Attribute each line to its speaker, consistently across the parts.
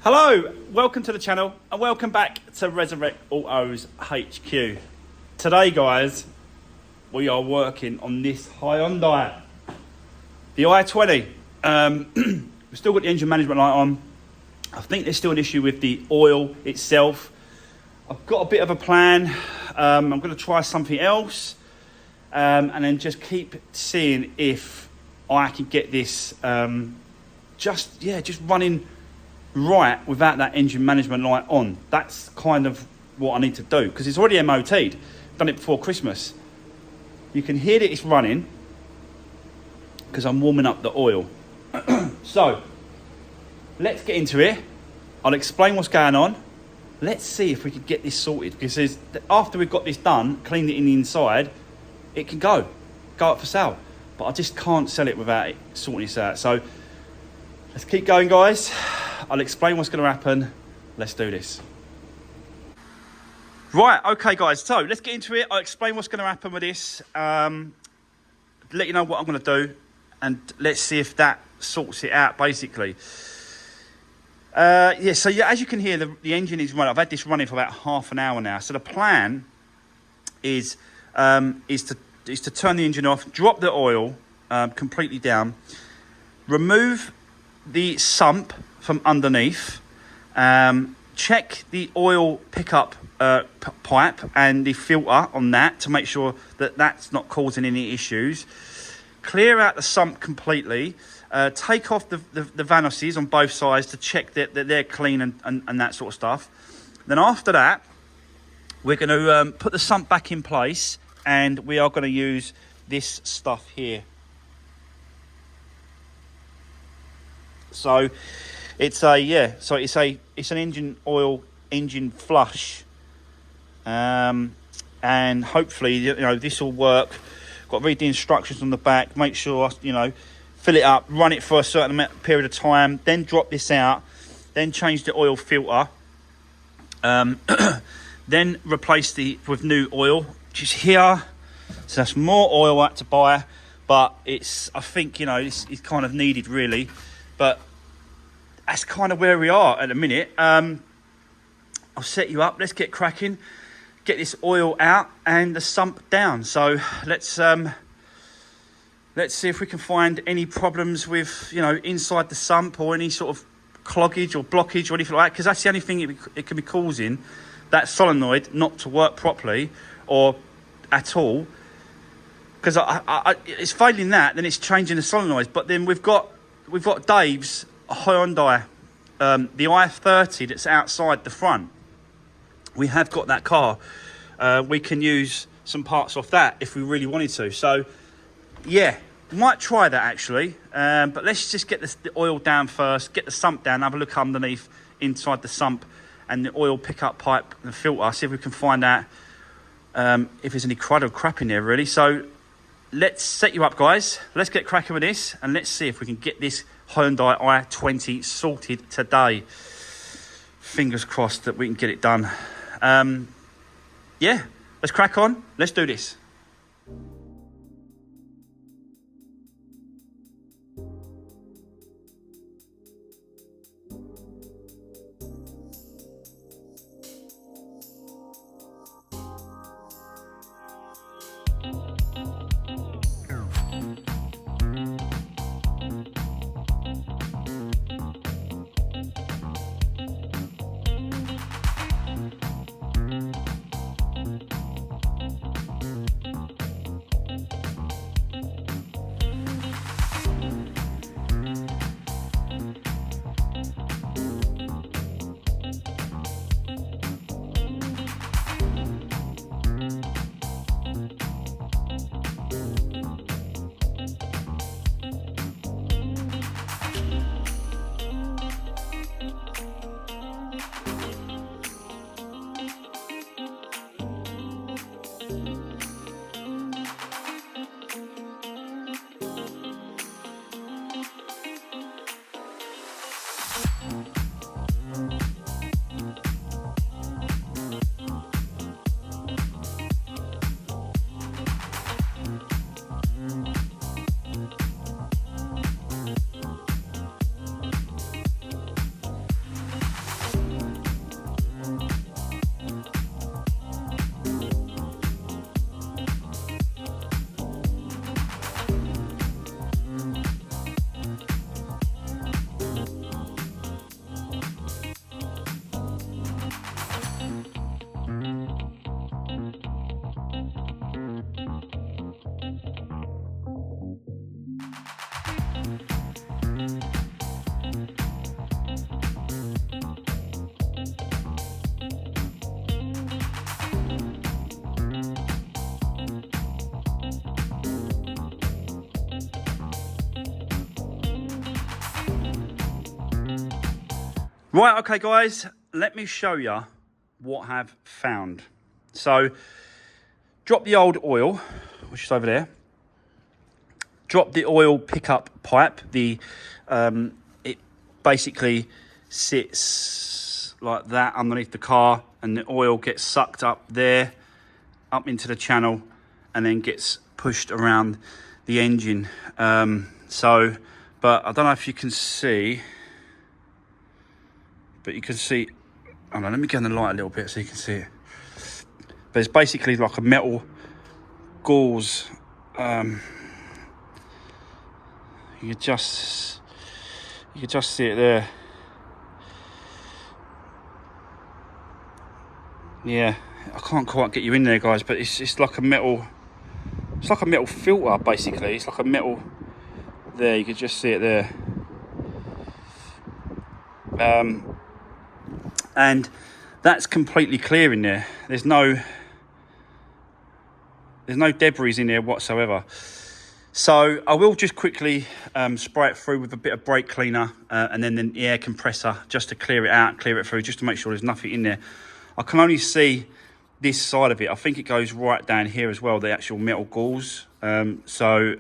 Speaker 1: Hello, welcome to the channel and welcome back to Resurwreck Autos HQ. Today guys, we are working on this Hyundai, the I20. We've still got the engine management light on. I think there's still an issue with the oil itself. I've got a bit of a plan. I'm going to try something else and then just keep seeing if I can get this just running right without that engine management light on. That's kind of what I need to do because it's already MOT'd. Done it before Christmas. You can hear that it's running because I'm warming up the oil. So let's get into it. I'll explain what's going on. Let's see if we can get this sorted because after we've got this done, cleaned it in the inside, it can go up for sale. But I just can't sell it without it sorting this out. So let's keep going, guys. I'll explain what's going to happen. Let's do this. Right, okay, guys. So let's get into it. I'll explain what's going to happen with this. Let you know what I'm going to do. And let's see if that sorts it out, basically. So as you can hear, the engine is running. I've had this running for about half an hour now. So the plan is to turn the engine off, drop the oil completely down, remove the sump from underneath, check the oil pickup pipe and the filter on that to make sure that that's not causing any issues, clear out the sump completely, take off the vanities on both sides to check that they're clean and that sort of stuff. Then after that, we're going to put the sump back in place and we are going to use this stuff here. So it's an engine oil engine flush, and hopefully this will work. Got to read the instructions on the back, make sure fill it up, run it for a certain period of time, then drop this out, then change the oil filter, then replace with new oil, which is here. So that's more oil I had to buy, but I think it's kind of needed really. But that's kind of where we are at the minute. I'll set you up. Let's get cracking. Get this oil out and the sump down. So let's see if we can find any problems with inside the sump or any sort of cloggage or blockage or anything like that. Because that's the only thing it can be causing, that solenoid not to work properly or at all. Because it's failing that, then it's changing the solenoids. But then we've got Dave's Hyundai, the I20 that's outside the front. We have got that car. We can use some parts off that if we really wanted to. So yeah, might try that actually. But let's just get the oil down first, get the sump down, have a look underneath inside the sump and the oil pickup pipe and the filter, see if we can find out if there's any crud or crap in there really. So let's set you up, guys. Let's get cracking with this and let's see if we can get this Hyundai i20 sorted today. Fingers crossed that we can get it done. Yeah, let's crack on. Let's do this. Right, okay guys, let me show you what I've found. So, drop the old oil, which is over there. Drop the oil pickup pipe. It basically sits like that underneath the car, and the oil gets sucked up there, up into the channel, and then gets pushed around the engine. But I don't know if you can see, but you can see, hold on, let me get on the light a little bit so you can see it. But it's basically like a metal gauze. You can just see it there. Yeah, I can't quite get you in there, guys, but it's like a metal. It's like a metal filter, basically. It's like a metal. There, you can just see it there. And that's completely clear in there. There's no debris in there whatsoever. So I will just quickly spray it through with a bit of brake cleaner and then the air compressor just to clear it out, clear it through, just to make sure there's nothing in there. I can only see this side of it. I think it goes right down here as well, the actual metal gauze. So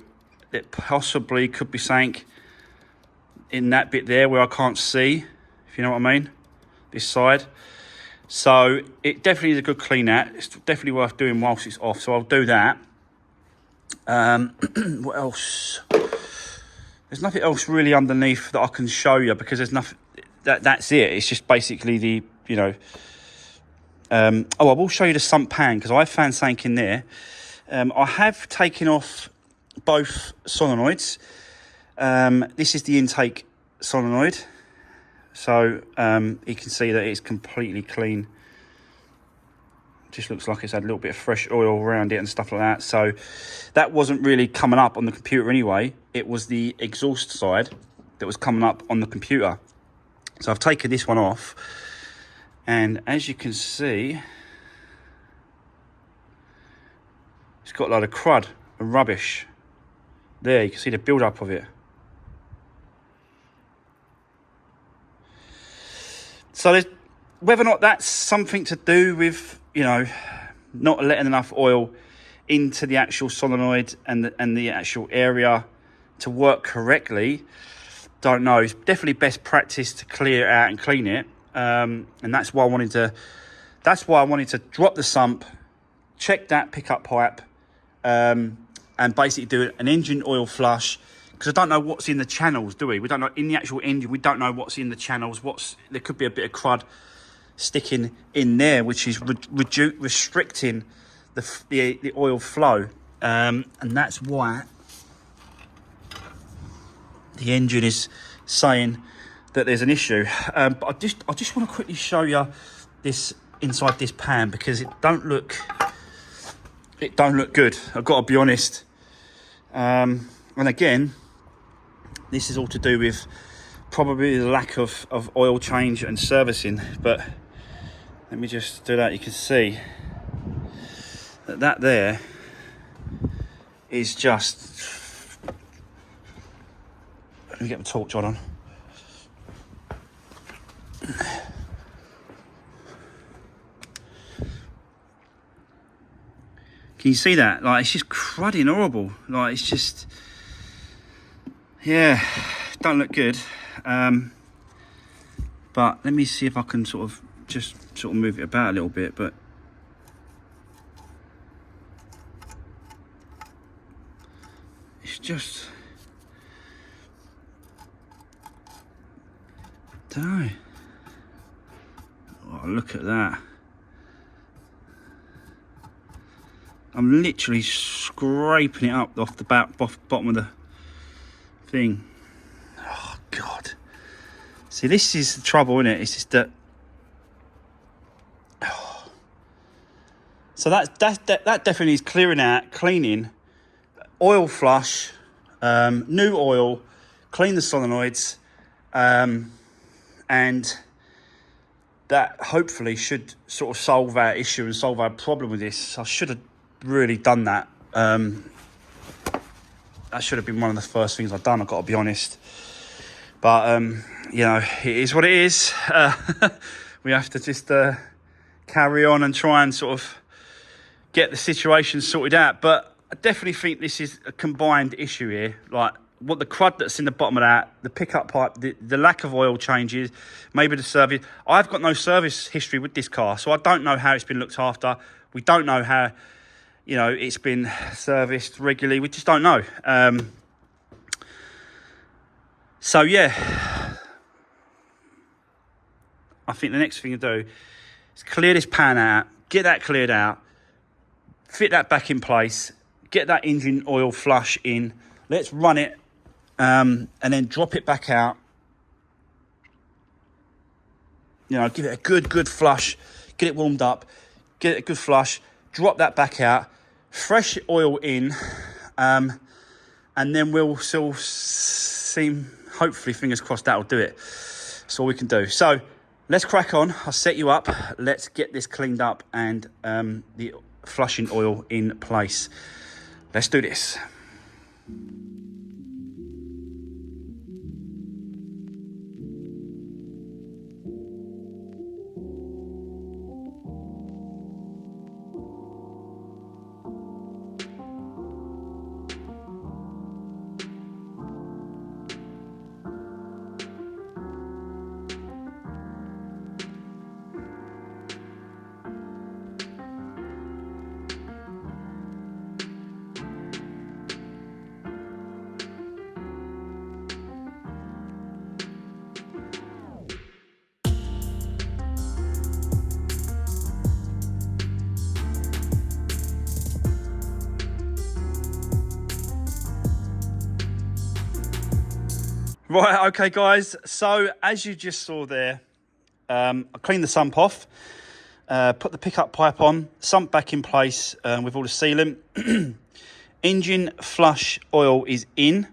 Speaker 1: it possibly could be something in that bit there where I can't see, if you know what I mean, this side. So it definitely is a good clean out. It's definitely worth doing whilst it's off, so I'll do that. What else? There's nothing else really underneath that I can show you, because there's nothing. That's it. It's just basically the, you know. I will show you the sump pan, because I found something in there. I have taken off both solenoids. This is the intake solenoid, so you can see that it's completely clean. Just looks like it's had a little bit of fresh oil around it and stuff like that. So that wasn't really coming up on the computer anyway. It was the exhaust side that was coming up on the computer. So I've taken this one off, and as you can see, it's got a lot of crud and rubbish. There, you can see the build-up of it. So whether or not that's something to do with, you know, not letting enough oil into the actual solenoid and the actual area to work correctly, don't know. It's definitely best practice to clear it out and clean it. And that's why I wanted to drop the sump, check that pickup pipe, and basically do an engine oil flush, because I don't know what's in the channels, do we? We don't know in the actual engine. We don't know what's in the channels. There could be a bit of crud sticking in there, which is restricting the oil flow, and that's why the engine is saying that there's an issue. But I just want to quickly show you this inside this pan, because it don't look good. I've got to be honest. And again, this is all to do with probably the lack of oil change and servicing. But let me just do that. You can see that there is just. Let me get my torch on. Can you see that? Like, it's just cruddy and horrible. Like, it's just, yeah, don't look good. But let me see if I can sort of move it about a little bit. But it's just, I don't know. Oh, look at that. I'm literally scraping it up off the bottom of the thing. Oh, God. See, this is the trouble, isn't it? It's just that. Oh. So that definitely is clearing out, cleaning, oil flush, new oil, clean the solenoids, and that hopefully should sort of solve our issue and solve our problem with this. I should have really done that. That should have been one of the first things I've done, I've got to be honest. But you know, it is what it is. We have to just carry on and try and sort of get the situation sorted out. But I definitely think this is a combined issue here. Like what the crud that's in the bottom of that, the pickup pipe, the lack of oil changes, maybe the service. I've got no service history with this car, so I don't know how it's been looked after. We don't know how, you know, it's been serviced regularly. We just don't know. So yeah, I think the next thing to do is clear this pan out, get that cleared out, fit that back in place, get that engine oil flush in. Let's run it, and then drop it back out. You know, give it a good flush, get it warmed up, get it a good flush, drop that back out, fresh oil in, and then we'll still see, hopefully, fingers crossed, that'll do it. That's all we can do. So let's crack on. I'll set you up. Let's get this cleaned up and the flushing oil in place. Let's do this. Right, okay guys, so as you just saw there, I cleaned the sump off, put the pickup pipe on, sump back in place with all the sealant. Engine flush oil is in.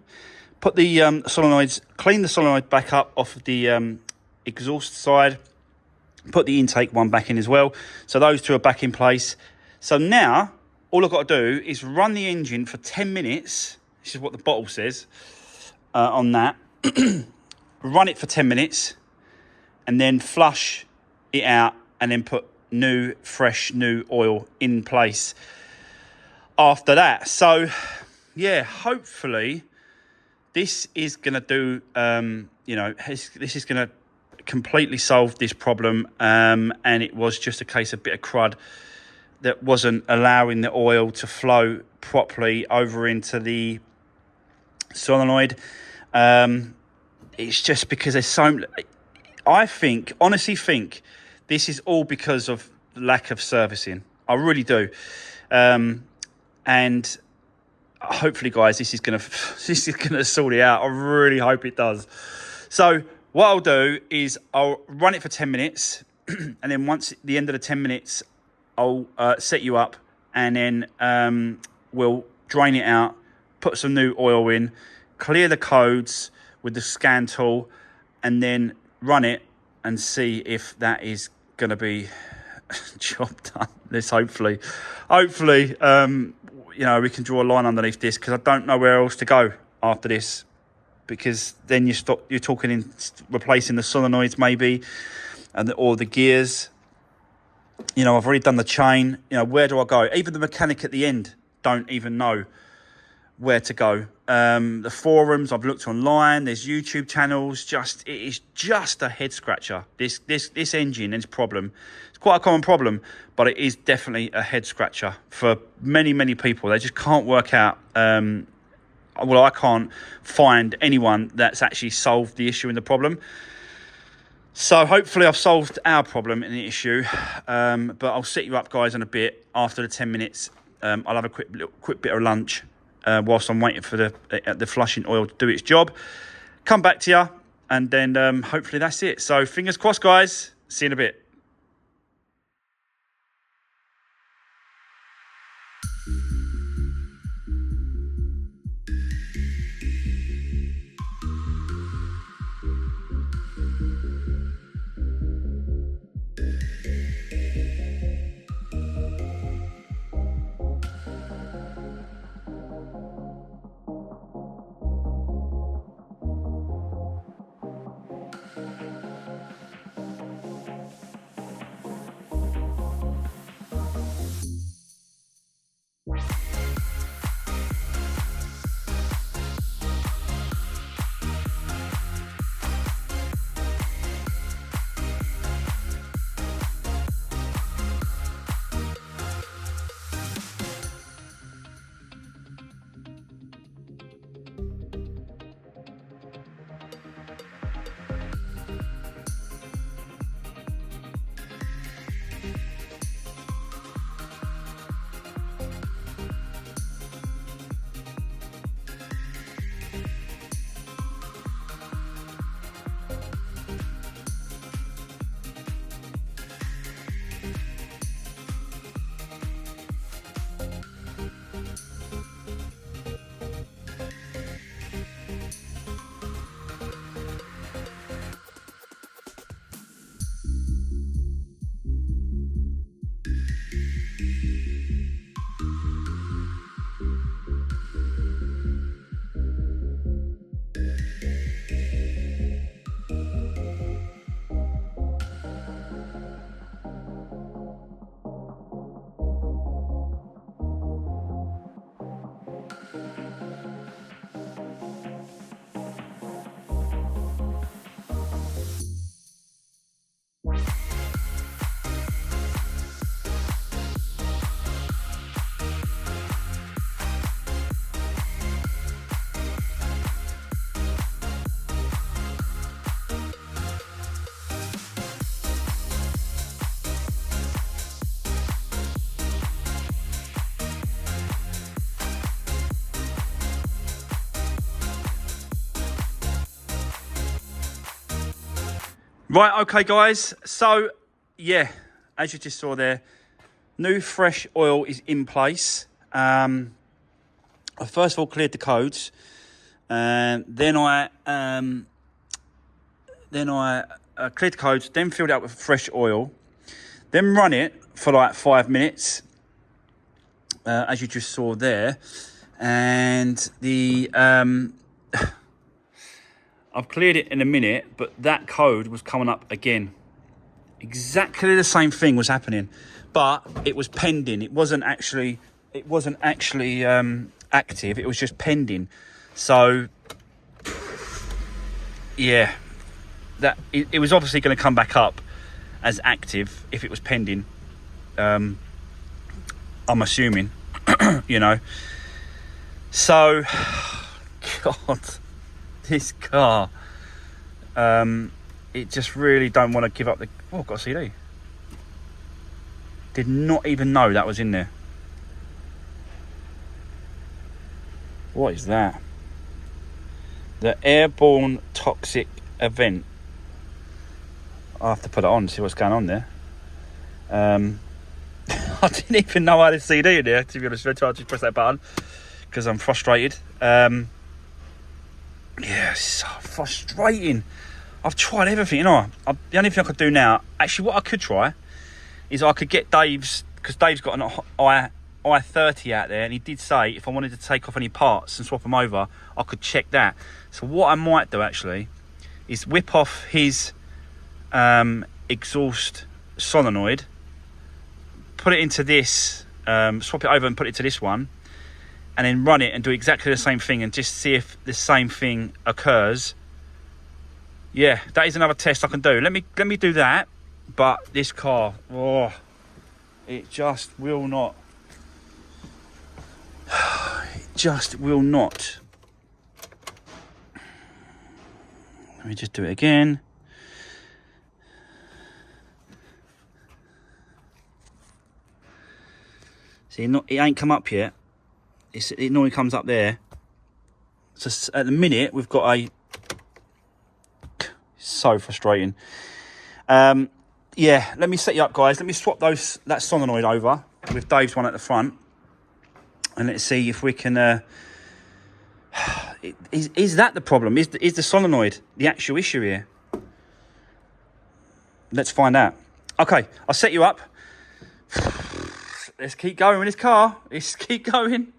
Speaker 1: Put the solenoids, clean the solenoid back up off of the exhaust side. Put the intake one back in as well. So those two are back in place. So now, all I've got to do is run the engine for 10 minutes. This is what the bottle says on that. Run it for 10 minutes and then flush it out and then put fresh new oil in place after that. So yeah, hopefully this is going to do, you know, this is going to completely solve this problem. And it was just a case of a bit of crud that wasn't allowing the oil to flow properly over into the solenoid. It's just because there's so, I honestly think this is all because of lack of servicing. I really do. And hopefully guys, this is gonna sort it out. I really hope it does. So what I'll do is I'll run it for 10 minutes and then once at the end of the 10 minutes, I'll set you up and then we'll drain it out, put some new oil in, clear the codes with the scan tool, and then run it and see if that is going to be job done. This hopefully, you know, we can draw a line underneath this because I don't know where else to go after this. Because then you're talking in replacing the solenoids maybe, or the gears. You know, I've already done the chain. You know, where do I go? Even the mechanic at the end don't even know where to go. The forums, I've looked online, there's YouTube channels. It is just a head scratcher. This engine and its problem. It's quite a common problem, but it is definitely a head scratcher for many people. They just can't work out. Well, I can't find anyone that's actually solved the issue and the problem. So hopefully I've solved our problem and the issue. But I'll set you up guys in a bit after the 10 minutes. I'll have a quick bit of lunch whilst I'm waiting for the flushing oil to do its job. Come back to you and then hopefully that's it. So fingers crossed guys. See you in a bit. Right, okay, guys. So, yeah, as you just saw there, new fresh oil is in place. I first of all cleared the codes, and then I cleared the codes, then filled it up with fresh oil, then run it for like 5 minutes, as you just saw there, and the I've cleared it in a minute, but that code was coming up again. Exactly the same thing was happening, but it was pending. It wasn't actually active. It was just pending. So yeah, that it was obviously going to come back up as active if it was pending. I'm assuming, you know. So, God, this car. It just really don't want to give up the... Oh, I've got a CD. Did not even know that was in there. What is that? The airborne toxic event. I'll have to put it on, see what's going on there. I didn't even know I had a CD in there, to be honest with you. I just press that button because I'm frustrated. Yeah, it's so frustrating. I've tried everything, you know. The only thing I could do now, actually what I could try is I could get Dave's, because Dave's got an I20 out there, and he did say if I wanted to take off any parts and swap them over, I could check that. So what I might do actually is whip off his exhaust solenoid, put it into this, swap it over and put it to this one, and then run it and do exactly the same thing and just see if the same thing occurs. Yeah, that is another test I can do. Let me do that. But this car, oh, it just will not. It just will not. Let me just do it again. See, it ain't come up yet. It normally comes up there. So at the minute, we've got a... So frustrating. Yeah, let me set you up, guys. Let me swap that solenoid over with Dave's one at the front, and let's see if we can... Is that the problem? Is the solenoid the actual issue here? Let's find out. Okay, I'll set you up. Let's keep going with this car. Let's keep going.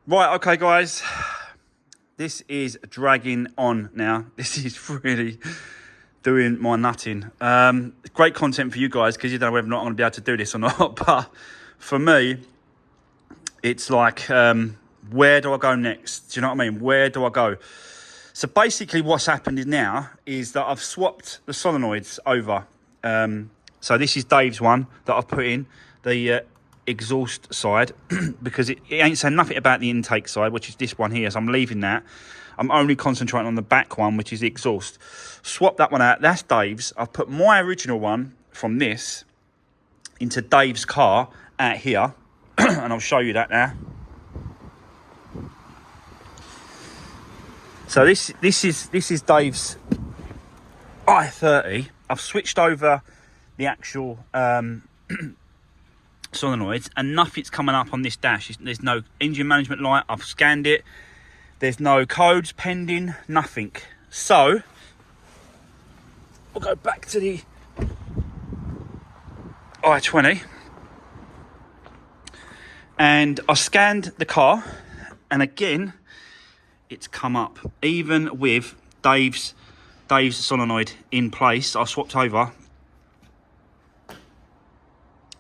Speaker 1: Right, okay, guys. This is dragging on now. This is really doing my nutting. Great content for you guys because you don't know whether or not I'm going to be able to do this or not. But for me, it's like, where do I go next? Do you know what I mean? Where do I go? So basically what's happened now is that I've swapped the solenoids over. So this is Dave's one that I've put in, the exhaust side, because it ain't saying nothing about the intake side, which is this one here, so I'm leaving that. I'm only concentrating on the back one, which is the exhaust. Swap that one out. That's Dave's. I've put my original one from this into Dave's car out here, and I'll show you that now. So this is Dave's I30. I've switched over the actual solenoids, and nothing's coming up on this dash. There's no engine management light. I've scanned it. There's no codes pending, nothing. So we'll go back to the I20, and I scanned the car, and again it's come up, even with Dave's Dave's solenoid in place, I swapped over.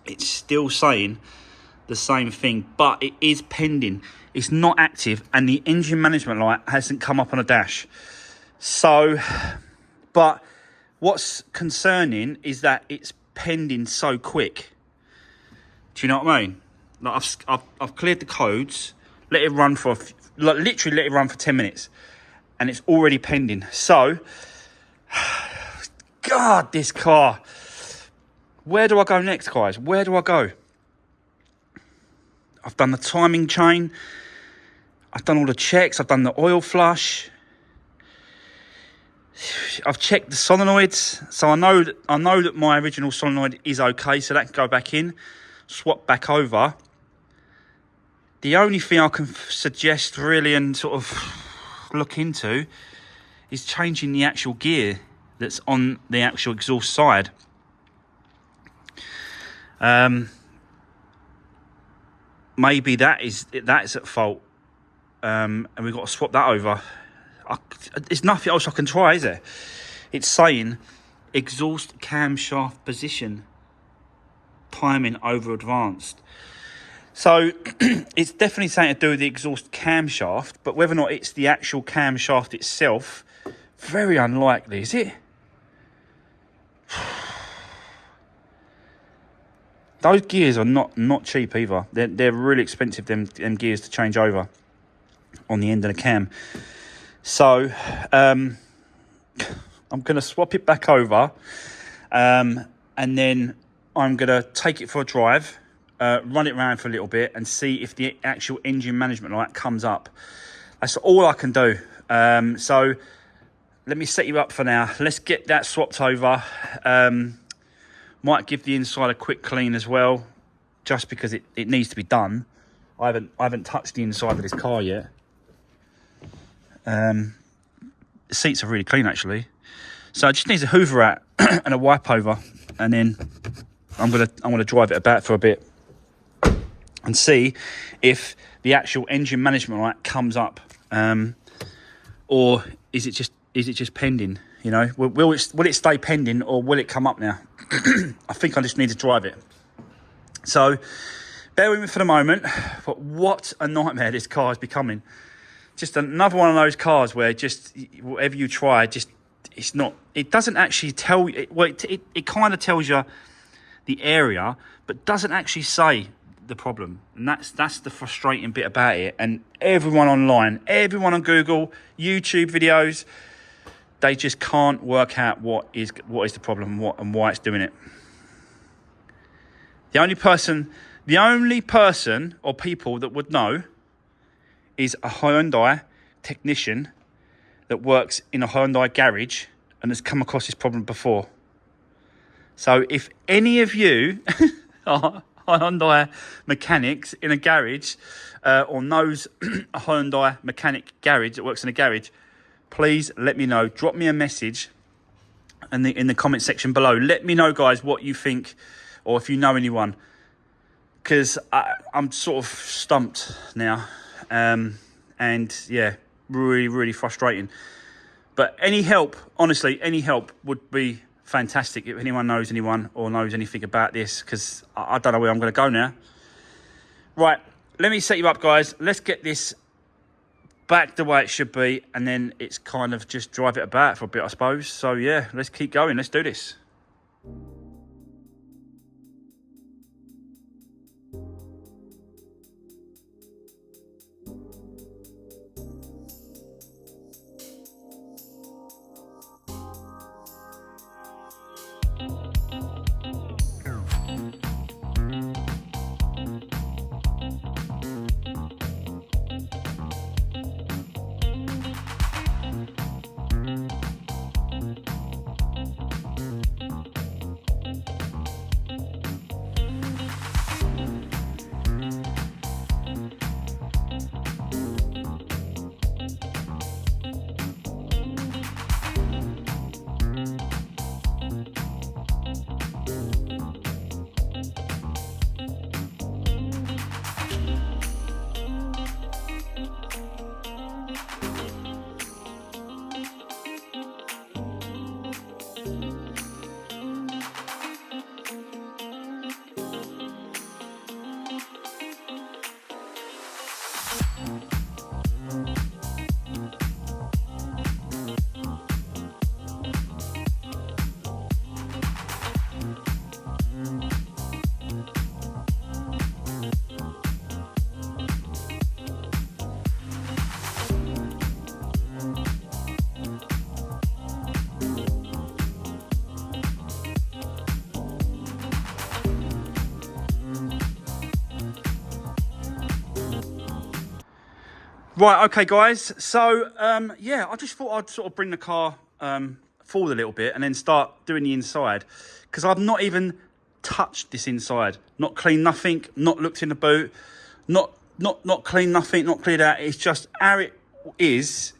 Speaker 1: It's still saying the same thing, but it is pending. It's not active, and the engine management light hasn't come up on a dash. So, but what's concerning is that it's pending so quick. Do you know what I mean? Like I've cleared the codes, let it run for literally let it run for 10 minutes, and it's already pending. So, God, this car. Where do I go next, guys? Where do I go? I've done the timing chain. I've done all the checks. I've done the oil flush. I've checked the solenoids. So I know that my original solenoid is okay. So that can go back in, swap back over. The only thing I can suggest really and sort of look into is changing the actual gear that's on the actual exhaust side. Maybe that's at fault, and we've got to swap that over. There's nothing else I can try, is there? It's saying exhaust camshaft position timing over advanced. So it's definitely something to do with the exhaust camshaft, but whether or not it's the actual camshaft itself, very unlikely, is it? Those gears are not cheap either. They're really expensive, them gears to change over on the end of the cam. So I'm going to swap it back over, and then I'm going to take it for a drive, run it around for a little bit, and see if the actual engine management light comes up. That's all I can do. So let me set you up for now. Let's get that swapped over. Might give the inside a quick clean as well, just because it needs to be done. I haven't touched the inside of this car yet. The seats are really clean actually, so it just needs a hoover rat and a wipe over, and then I'm gonna drive it about for a bit and see if the actual engine management light comes up, or is it just pending? You know, will it stay pending, or will it come up now? I think I just need to drive it. So bear with me for the moment. But what a nightmare this car is becoming. Just another one of those cars where just whatever you try, just it's not. It doesn't actually tell you. Well, it kind of tells you the area, but doesn't actually say the problem. And that's the frustrating bit about it. And everyone online, everyone on Google, YouTube videos, they just can't work out what is the problem and why it's doing it. The only person or people that would know is a Hyundai technician that works in a Hyundai garage and has come across this problem before. So if any of you are Hyundai mechanics in a garage, or knows a Hyundai mechanic garage that works in a garage, please let me know. Drop me a message in the comment section below. Let me know, guys, what you think, or if you know anyone, because I'm sort of stumped now, and yeah, really, really frustrating. But any help, honestly, any help would be fantastic if anyone knows anyone or knows anything about this, because I don't know where I'm going to go now. Right, let me set you up, guys. Let's get this back the way it should be, and then it's kind of just drive it about for a bit, I suppose. So yeah, let's keep going. Let's do this. Right, okay, guys. So, yeah, I just thought I'd sort of bring the car forward a little bit and then start doing the inside, because I've not even touched this inside. Not cleaned nothing. Not looked in the boot. Not cleaned nothing. Not cleared out. It's just how it is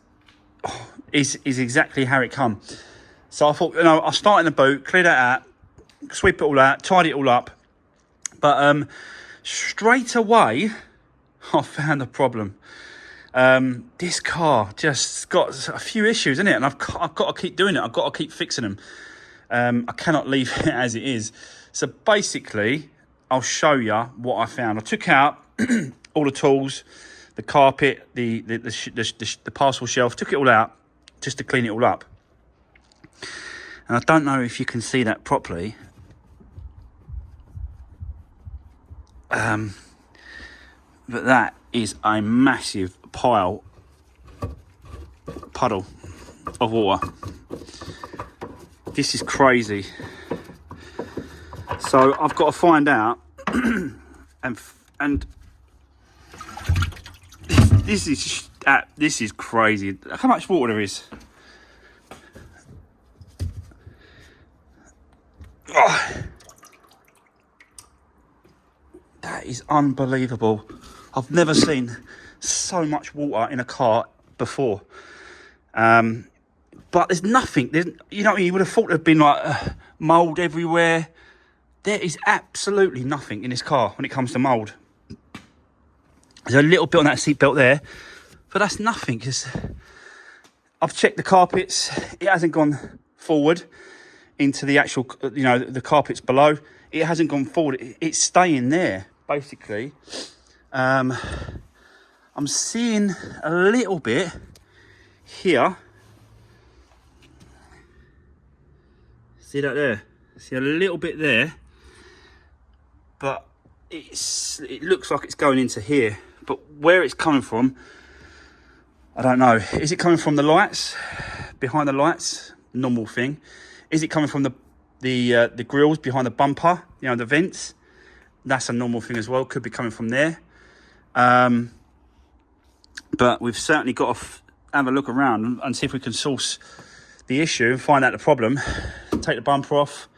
Speaker 1: exactly how it come. So I thought, I'll start in the boot, clear that out, sweep it all out, tidy it all up. But straight away, I found a problem. This car just got a few issues in it, and I've got to keep doing it. I've got to keep fixing them. I cannot leave it as it is. So basically, I'll show you what I found. I took out all the tools, the carpet, the parcel shelf, took it all out just to clean it all up. And I don't know if you can see that properly. But that is a massive puddle of water. This is crazy. So I've got to find out, and this is crazy. How much water there is? Oh, that is unbelievable. I've never seen so much water in a car before. But there's nothing. You would have thought there'd been like mould everywhere. There is absolutely nothing in this car when it comes to mould. There's a little bit on that seat belt there, but that's nothing, because I've checked the carpets. It hasn't gone forward into the actual, the carpets below. It hasn't gone forward. It's staying there, basically. I'm seeing a little bit here. See that there? See a little bit there, but it looks like it's going into here. But where it's coming from, I don't know. Is it coming from the lights, behind the lights? Normal thing. Is it coming from the grills behind the bumper? The vents. That's a normal thing as well. Could be coming from there. But we've certainly got to have a look around and see if we can source the issue and find out the problem. Take the bumper off,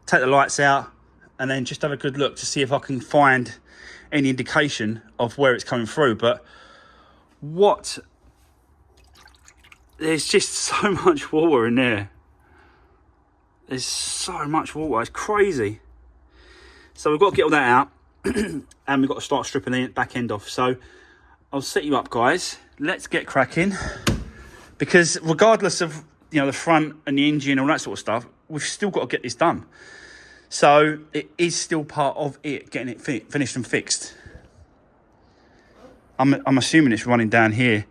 Speaker 1: take the lights out, and then just have a good look to see if I can find any indication of where it's coming through. But there's just so much water in there. There's so much water, it's crazy. So we've got to get all that out and we've got to start stripping the back end off. So I'll set you up, guys. Let's get cracking, because regardless of the front and the engine, all that sort of stuff, we've still got to get this done. So it is still part of it, getting it finished and fixed. I'm assuming it's running down here.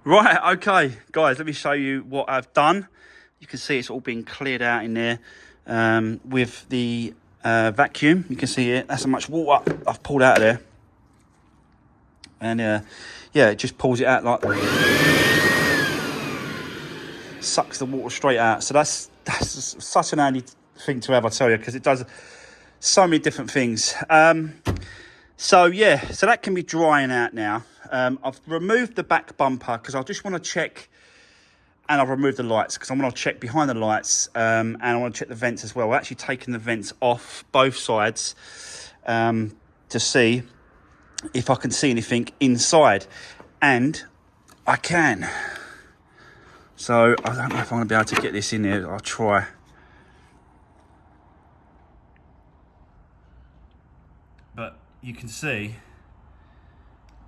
Speaker 1: Right, okay, guys, let me show you what I've done. You can see it's all been cleared out in there with the vacuum. You can see it. That's how much water I've pulled out of there. And yeah, it just pulls it out like, sucks the water straight out. So that's such an handy thing to have, I tell you, because it does so many different things. So yeah, so that can be drying out now. I've removed the back bumper because I just want to check, and I've removed the lights because I want to check behind the lights, and I want to check the vents as well. We're actually taking the vents off both sides to see if I can see anything inside, and I can. So I don't know if I'm going to be able to get this in there. I'll try. But you can see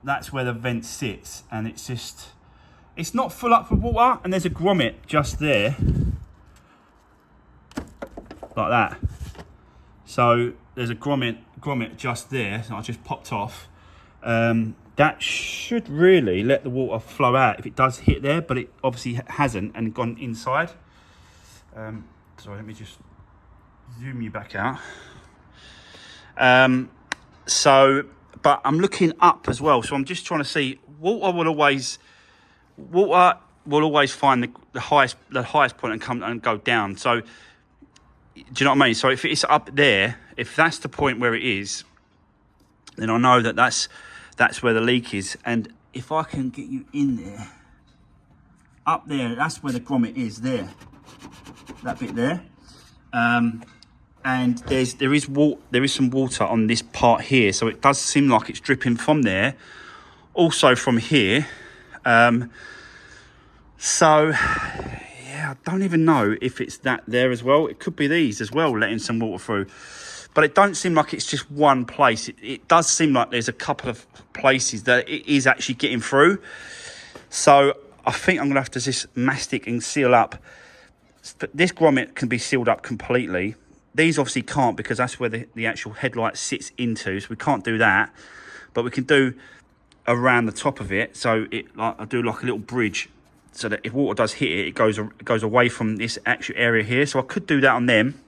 Speaker 1: that's where the vent sits, and it's not full up with water, and there's a grommet just there like that. So there's a grommet just there that I just popped off. That should really let the water flow out if it does hit there, but it obviously hasn't and gone inside. Sorry, let me just zoom you back out. But I'm looking up as well, so I'm just trying to see. Water will always find the highest point and come and go down. So, do you know what I mean? So if it's up there, if that's the point where it is, then I know that that's where the leak is. And if I can get you in there, up there, that's where the grommet is there, that bit there. And there is some water on this part here, so it does seem like it's dripping from there, also from here. So yeah, I don't even know if it's that there as well. It could be these as well letting some water through, but it don't seem like it's just one place. It does seem like there's a couple of places that it is actually getting through. So I think I'm gonna have to just mastic and seal up. This grommet can be sealed up completely. These obviously can't, because that's where the actual headlight sits into, so we can't do that. But we can do around the top of it, so I do like a little bridge, so that if water does hit it, it goes away from this actual area here. So I could do that on them.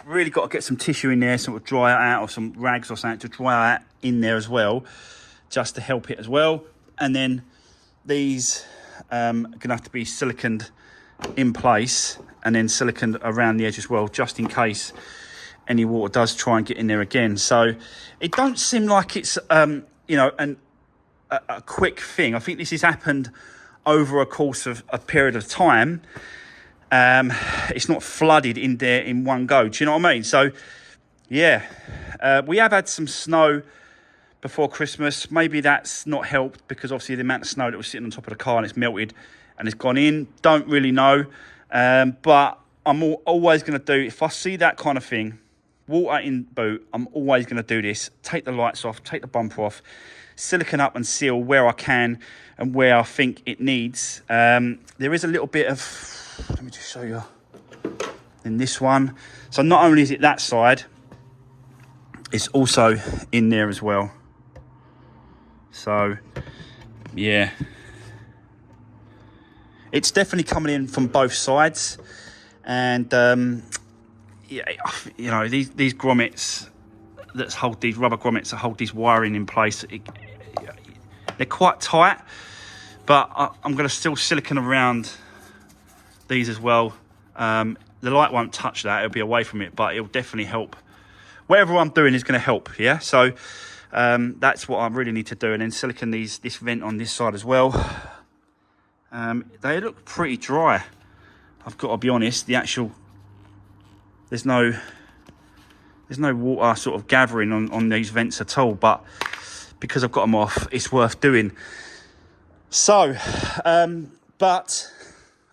Speaker 1: Really got to get some tissue in there, sort of dry it out, or some rags or something to dry out in there as well, just to help it as well. And then these are gonna have to be siliconed in place, and then silicone around the edge as well, just in case any water does try and get in there again. So it don't seem like it's a quick thing. I think this has happened over a course of a period of time. It's not flooded in there in one go. Do you know what I mean? So yeah, we have had some snow before Christmas. Maybe that's not helped, because obviously the amount of snow that was sitting on top of the car and it's melted and it's gone in. Don't really know. But I'm always going to do, if I see that kind of thing, water in boot, I'm always going to do this. Take the lights off, take the bumper off, silicone up and seal where I can and where I think it needs. There is a little bit of, let me just show you, in this one. So not only is it that side, it's also in there as well. So yeah, it's definitely coming in from both sides. And yeah, you know, these grommets that hold, these rubber grommets that hold this wiring in place, they're quite tight, but I'm going to still silicone around these as well. The light won't touch that, it'll be away from it, but it'll definitely help. Whatever I'm doing is going to help, yeah? So that's what I really need to do. And then silicone this vent on this side as well. They look pretty dry, I've got to be honest. The actual, there's no water sort of gathering on these vents at all, but because I've got them off, it's worth doing. So but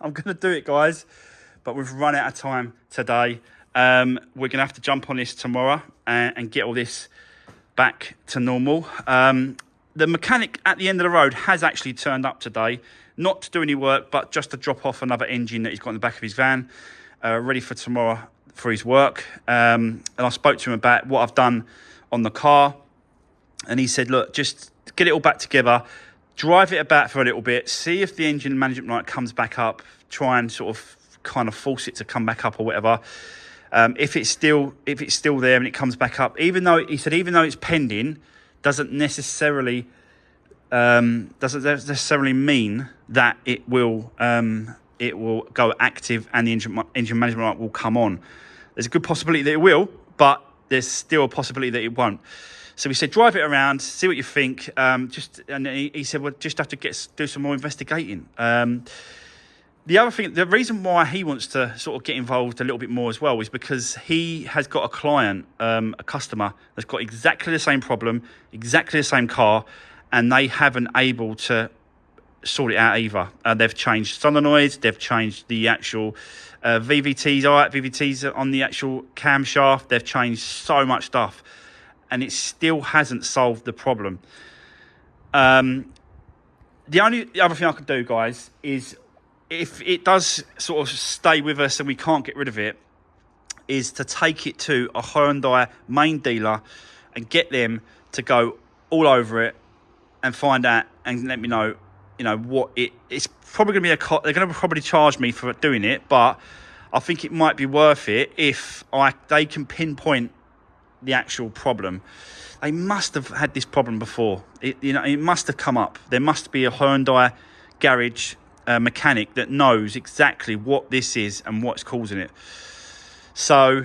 Speaker 1: I'm gonna do it, guys, but we've run out of time today. We're gonna have to jump on this tomorrow and get all this back to normal. The mechanic at the end of the road has actually turned up today, not to do any work, but just to drop off another engine that he's got in the back of his van, ready for tomorrow for his work. And I spoke to him about what I've done on the car, and he said, look, just get it all back together, drive it about for a little bit, see if the engine management light comes back up, try and sort of kind of force it to come back up or whatever. If it's still there and it comes back up, even though it's pending, doesn't necessarily mean that it will go active and the engine management light will come on. There's a good possibility that it will, but there's still a possibility that it won't. So we said, drive it around, see what you think. And he said, well, just have to do some more investigating. The other thing, the reason why he wants to sort of get involved a little bit more as well is because he has got a client, a customer that's got exactly the same problem, exactly the same car, and they haven't able to sort it out either. They've changed solenoids, they've changed the actual VVTs on the actual camshaft. They've changed so much stuff, and it still hasn't solved the problem. The only other thing I could do, guys, is if it does sort of stay with us and we can't get rid of it, is to take it to a Hyundai main dealer and get them to go all over it and find out and let me know, what it's probably going to be they're going to probably charge me for doing it, but I think it might be worth it if they can pinpoint the actual problem. They must have had this problem before. It must have come up. There must be a Hyundai garage mechanic that knows exactly what this is and what's causing it. So,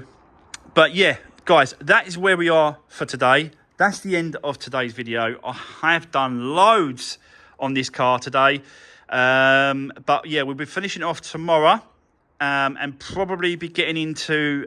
Speaker 1: but yeah, guys, that is where we are for today. That's the end of today's video. I have done loads on this car today, but yeah, we'll be finishing it off tomorrow, and probably be getting into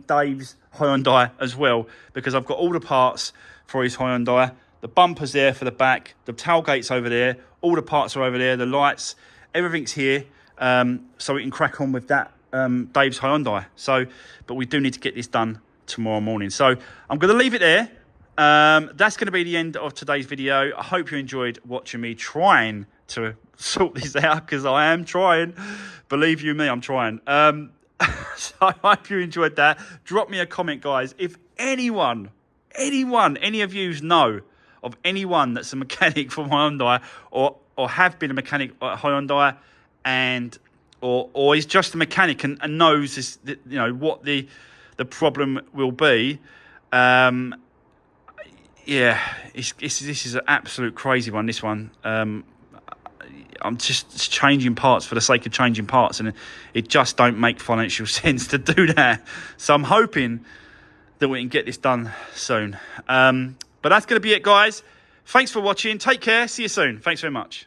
Speaker 1: Dave's Hyundai as well, because I've got all the parts for his Hyundai. The bumper's there for the back, the tailgate's over there, all the parts are over there, the lights, everything's here, so we can crack on with that Dave's Hyundai. So, but we do need to get this done tomorrow morning. So I'm going to leave it there. That's going to be the end of today's video. I hope you enjoyed watching me trying to sort this out, because I am trying. Believe you me, I'm trying. So I hope you enjoyed that. Drop me a comment, guys. If any of you know of anyone that's a mechanic for Hyundai, or have been a mechanic at Hyundai, or is just a mechanic and knows this, what the problem will be. Yeah, this is an absolute crazy one, this one. I'm just changing parts for the sake of changing parts, and it just don't make financial sense to do that. So I'm hoping that we can get this done soon. But that's going to be it, guys. Thanks for watching. Take care. See you soon. Thanks very much.